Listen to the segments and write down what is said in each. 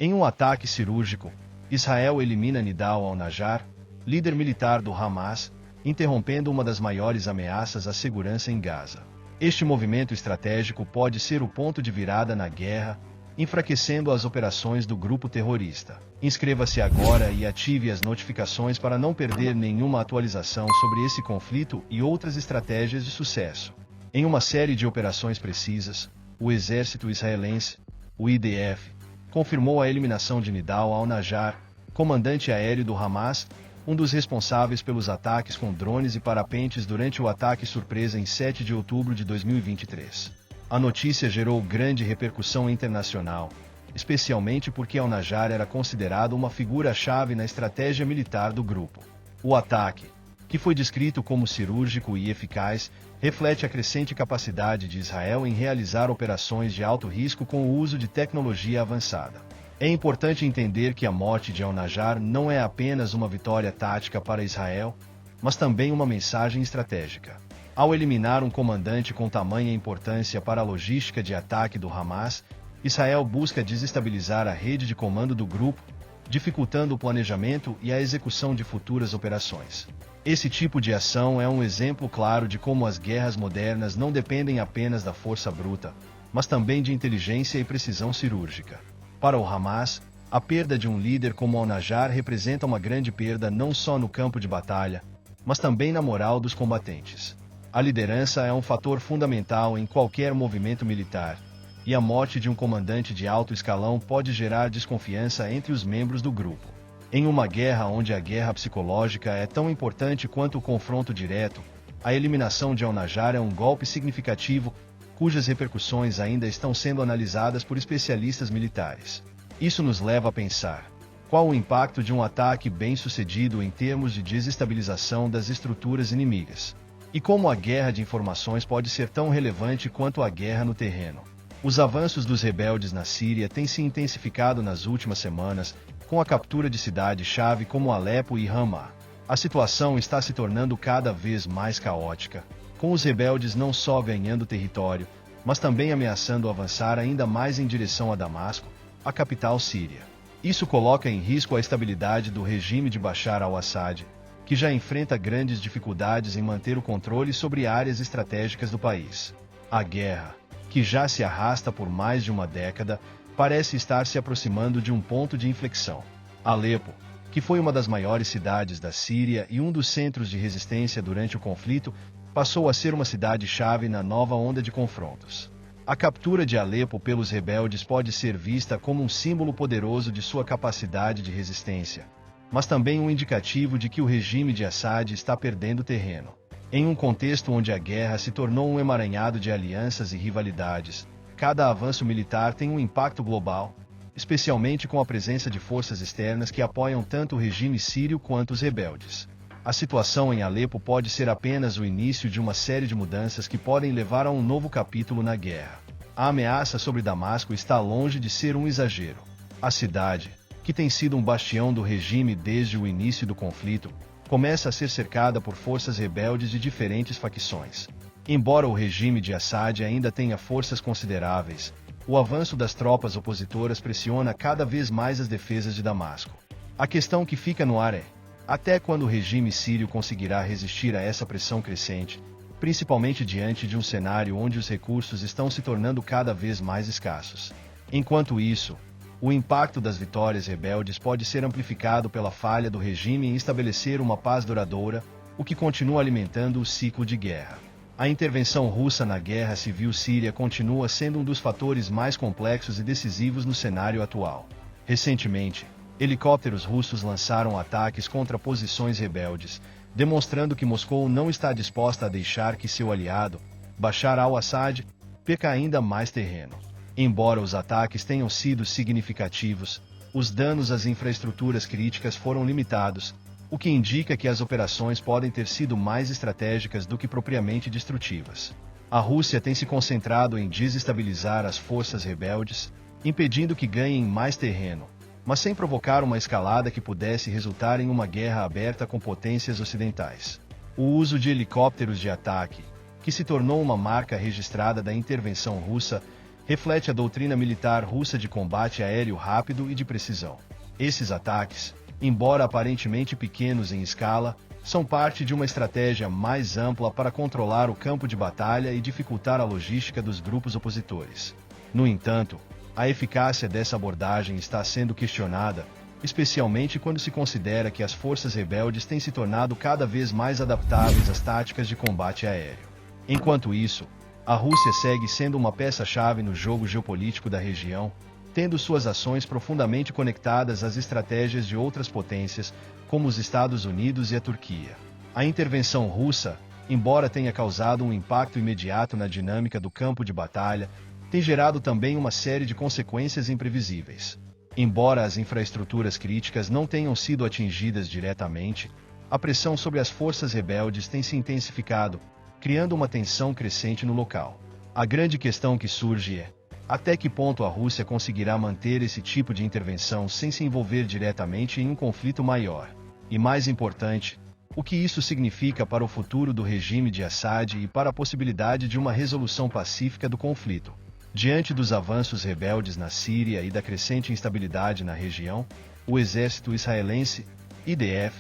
Em um ataque cirúrgico, Israel elimina Nidal al-Najjar, líder militar do Hamas, interrompendo uma das maiores ameaças à segurança em Gaza. Este movimento estratégico pode ser o ponto de virada na guerra, enfraquecendo as operações do grupo terrorista. Inscreva-se agora e ative as notificações para não perder nenhuma atualização sobre esse conflito e outras estratégias de sucesso. Em uma série de operações precisas, o exército israelense, o IDF, confirmou a eliminação de Nidal al-Najjar, comandante aéreo do Hamas, um dos responsáveis pelos ataques com drones e parapentes durante o ataque surpresa em 7 de outubro de 2023. A notícia gerou grande repercussão internacional, especialmente porque al-Najjar era considerado uma figura-chave na estratégia militar do grupo. O ataque, que foi descrito como cirúrgico e eficaz, reflete a crescente capacidade de Israel em realizar operações de alto risco com o uso de tecnologia avançada. É importante entender que a morte de al-Najjar não é apenas uma vitória tática para Israel, mas também uma mensagem estratégica. Ao eliminar um comandante com tamanha importância para a logística de ataque do Hamas, Israel busca desestabilizar a rede de comando do grupo, dificultando o planejamento e a execução de futuras operações. Esse tipo de ação é um exemplo claro de como as guerras modernas não dependem apenas da força bruta, mas também de inteligência e precisão cirúrgica. Para o Hamas, a perda de um líder como al-Najjar representa uma grande perda não só no campo de batalha, mas também na moral dos combatentes. A liderança é um fator fundamental em qualquer movimento militar, e a morte de um comandante de alto escalão pode gerar desconfiança entre os membros do grupo. Em uma guerra onde a guerra psicológica é tão importante quanto o confronto direto, a eliminação de al-Najjar é um golpe significativo, cujas repercussões ainda estão sendo analisadas por especialistas militares. Isso nos leva a pensar: qual o impacto de um ataque bem-sucedido em termos de desestabilização das estruturas inimigas? E como a guerra de informações pode ser tão relevante quanto a guerra no terreno? Os avanços dos rebeldes na Síria têm se intensificado nas últimas semanas, com a captura de cidades-chave como Alepo e Ramá. A situação está se tornando cada vez mais caótica, com os rebeldes não só ganhando território, mas também ameaçando avançar ainda mais em direção a Damasco, a capital síria. Isso coloca em risco a estabilidade do regime de Bashar al-Assad, que já enfrenta grandes dificuldades em manter o controle sobre áreas estratégicas do país. A guerra, que já se arrasta por mais de uma década, parece estar se aproximando de um ponto de inflexão. Alepo, que foi uma das maiores cidades da Síria e um dos centros de resistência durante o conflito, passou a ser uma cidade-chave na nova onda de confrontos. A captura de Alepo pelos rebeldes pode ser vista como um símbolo poderoso de sua capacidade de resistência, mas também um indicativo de que o regime de Assad está perdendo terreno. Em um contexto onde a guerra se tornou um emaranhado de alianças e rivalidades, cada avanço militar tem um impacto global, especialmente com a presença de forças externas que apoiam tanto o regime sírio quanto os rebeldes. A situação em Alepo pode ser apenas o início de uma série de mudanças que podem levar a um novo capítulo na guerra. A ameaça sobre Damasco está longe de ser um exagero. A cidade, que tem sido um bastião do regime desde o início do conflito, começa a ser cercada por forças rebeldes de diferentes facções. Embora o regime de Assad ainda tenha forças consideráveis, o avanço das tropas opositoras pressiona cada vez mais as defesas de Damasco. A questão que fica no ar é: até quando o regime sírio conseguirá resistir a essa pressão crescente, principalmente diante de um cenário onde os recursos estão se tornando cada vez mais escassos? Enquanto isso, o impacto das vitórias rebeldes pode ser amplificado pela falha do regime em estabelecer uma paz duradoura, o que continua alimentando o ciclo de guerra. A intervenção russa na guerra civil síria continua sendo um dos fatores mais complexos e decisivos no cenário atual. Recentemente, helicópteros russos lançaram ataques contra posições rebeldes, demonstrando que Moscou não está disposta a deixar que seu aliado, Bashar al-Assad, perca ainda mais terreno. Embora os ataques tenham sido significativos, os danos às infraestruturas críticas foram limitados, o que indica que as operações podem ter sido mais estratégicas do que propriamente destrutivas. A Rússia tem se concentrado em desestabilizar as forças rebeldes, impedindo que ganhem mais terreno, mas sem provocar uma escalada que pudesse resultar em uma guerra aberta com potências ocidentais. O uso de helicópteros de ataque, que se tornou uma marca registrada da intervenção russa, reflete a doutrina militar russa de combate aéreo rápido e de precisão. Esses ataques, embora aparentemente pequenos em escala, são parte de uma estratégia mais ampla para controlar o campo de batalha e dificultar a logística dos grupos opositores. No entanto, a eficácia dessa abordagem está sendo questionada, especialmente quando se considera que as forças rebeldes têm se tornado cada vez mais adaptáveis às táticas de combate aéreo. Enquanto isso, a Rússia segue sendo uma peça-chave no jogo geopolítico da região, tendo suas ações profundamente conectadas às estratégias de outras potências, como os Estados Unidos e a Turquia. A intervenção russa, embora tenha causado um impacto imediato na dinâmica do campo de batalha, tem gerado também uma série de consequências imprevisíveis. Embora as infraestruturas críticas não tenham sido atingidas diretamente, a pressão sobre as forças rebeldes tem se intensificado, criando uma tensão crescente no local. A grande questão que surge é: até que ponto a Rússia conseguirá manter esse tipo de intervenção sem se envolver diretamente em um conflito maior? E mais importante, o que isso significa para o futuro do regime de Assad e para a possibilidade de uma resolução pacífica do conflito? Diante dos avanços rebeldes na Síria e da crescente instabilidade na região, o exército israelense, IDF,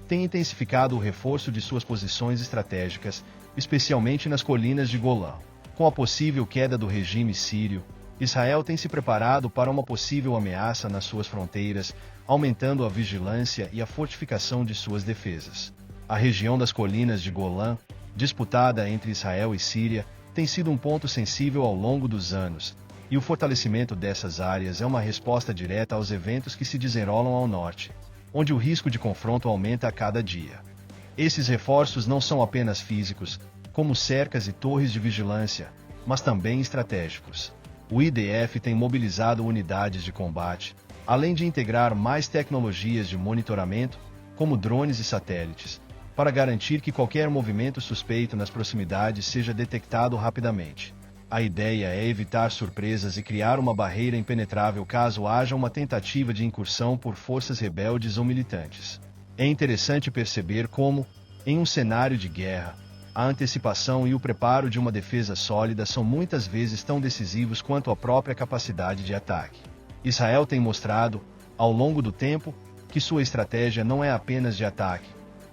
tem intensificado o reforço de suas posições estratégicas, especialmente nas colinas de Golã. Com a possível queda do regime sírio, Israel tem se preparado para uma possível ameaça nas suas fronteiras, aumentando a vigilância e a fortificação de suas defesas. A região das colinas de Golã, disputada entre Israel e Síria, tem sido um ponto sensível ao longo dos anos, e o fortalecimento dessas áreas é uma resposta direta aos eventos que se desenrolam ao norte, onde o risco de confronto aumenta a cada dia. Esses reforços não são apenas físicos, como cercas e torres de vigilância, mas também estratégicos. O IDF tem mobilizado unidades de combate, além de integrar mais tecnologias de monitoramento, como drones e satélites, para garantir que qualquer movimento suspeito nas proximidades seja detectado rapidamente. A ideia é evitar surpresas e criar uma barreira impenetrável caso haja uma tentativa de incursão por forças rebeldes ou militantes. É interessante perceber como, em um cenário de guerra, a antecipação e o preparo de uma defesa sólida são muitas vezes tão decisivos quanto a própria capacidade de ataque. Israel tem mostrado, ao longo do tempo, que sua estratégia não é apenas de ataque,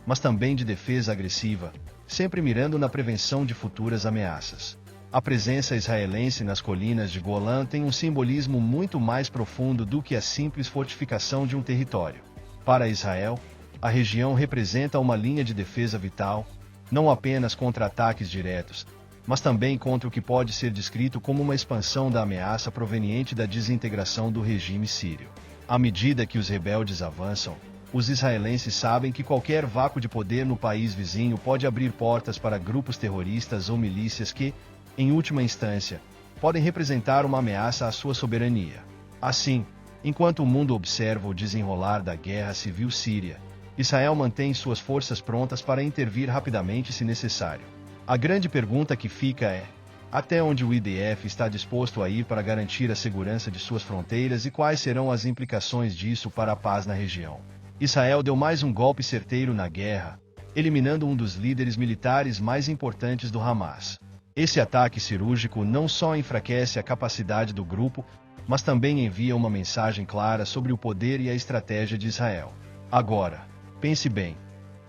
mas também de defesa agressiva, sempre mirando na prevenção de futuras ameaças. A presença israelense nas colinas de Golã tem um simbolismo muito mais profundo do que a simples fortificação de um território. Para Israel, a região representa uma linha de defesa vital, não apenas contra ataques diretos, mas também contra o que pode ser descrito como uma expansão da ameaça proveniente da desintegração do regime sírio. À medida que os rebeldes avançam, os israelenses sabem que qualquer vácuo de poder no país vizinho pode abrir portas para grupos terroristas ou milícias que, em última instância, podem representar uma ameaça à sua soberania. Assim, enquanto o mundo observa o desenrolar da guerra civil síria, Israel mantém suas forças prontas para intervir rapidamente se necessário. A grande pergunta que fica é: até onde o IDF está disposto a ir para garantir a segurança de suas fronteiras e quais serão as implicações disso para a paz na região? Israel deu mais um golpe certeiro na guerra, eliminando um dos líderes militares mais importantes do Hamas. Esse ataque cirúrgico não só enfraquece a capacidade do grupo, mas também envia uma mensagem clara sobre o poder e a estratégia de Israel. Agora, pense bem.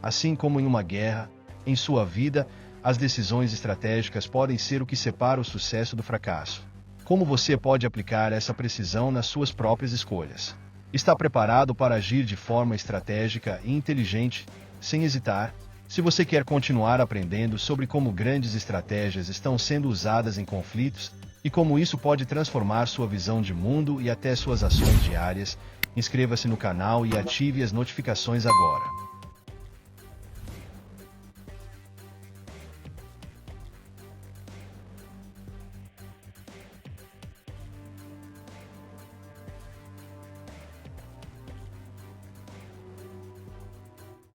Assim como em uma guerra, em sua vida, as decisões estratégicas podem ser o que separa o sucesso do fracasso. Como você pode aplicar essa precisão nas suas próprias escolhas? Está preparado para agir de forma estratégica e inteligente, sem hesitar? Se você quer continuar aprendendo sobre como grandes estratégias estão sendo usadas em conflitos e como isso pode transformar sua visão de mundo e até suas ações diárias, inscreva-se no canal e ative as notificações agora.